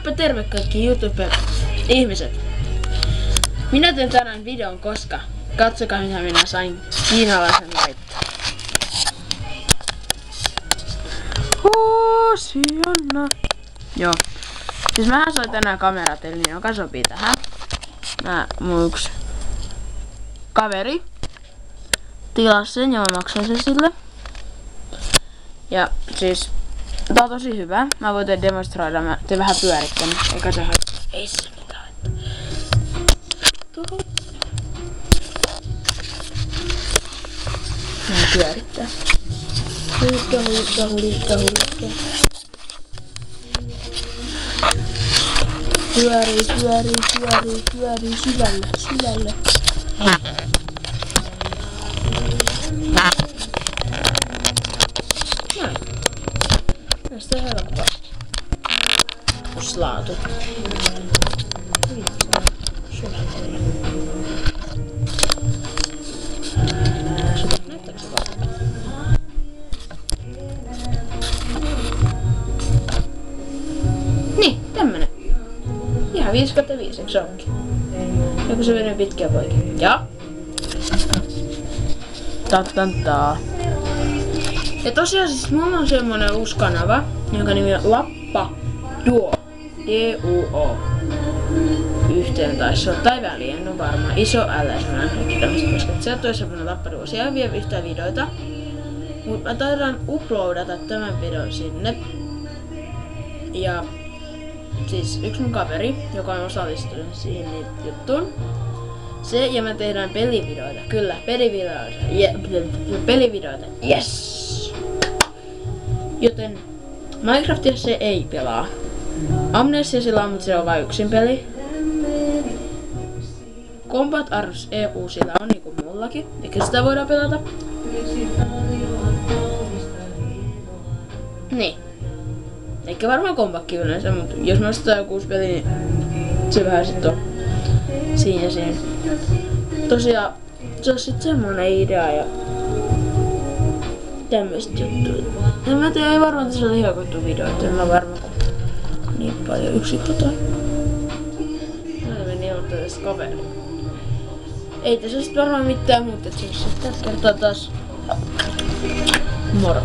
Moikka terve kaikki YouTube-ihmiset. Minä teen tänään videon, koska katsokaa mitä minä sain kiinalaisen laitteen. Hosianna. Joo. Siis mähän sain tänään kameratellin, joka sopii tähän. Mun yksi kaveri tilasi sen ja mä maksoin sen sille. Ja siis tää on tosi hyvä. Mä voin teille demonstroida. Mä teen vähän pyörittänyt. Eikä se haittaa. Ei se mitään haittaa. Tuohon. Mä pyörittää. Hulikka. Pyörii syvälle. Näin. Tästä on helppoasti. Laatu. Näyttääkö se vaan? Niin, tämmönen. Ihan 5/5, eikö se onkin? Joku se menee pitkiä poikia. Ja. Tantantaa. Ja tosiaan siis mulla on semmonen uusi kanava, jonka nimi on Lappa Duo. D-U-O. Yhteen taisi olla, tai väliin, en oo varma. Iso L, semmonen kaikki tämmöset kosket. Sieltä tulee semmonen Lappa Duo. Siellä ei vie yhtään videoita. Mut mä taidan uploadata tämän videon sinne. Ja siis yksi mun kaveri, joka on osallistunut siihen juttuun. Se ja me tehdään pelivideoita. Kyllä, pelivideoita. Yes! Joten Minecraftia se ei pelaa. Amnesia sillä on, mutta se on vain yksin peli. Combat Arms EU sillä on niinku mullakin, eikä sitä voidaan pelata. Niin. Eikä varmaan Combatkin yleensä, mutta jos mä ostan joku uusi peli, niin se vähän sit on siinä. Tosiaan, se on sit semmonen idea ja tämmöset juttuja. En mä tiedä, ei varmaan tässä ole ihan kuttu videoita, en mä varmaan niin paljon yksin kotona. Mä meni ilmoittaa tästä kaveri. Ei tässä sit varmaan mitään muuta, että tässä kertaa taas moro.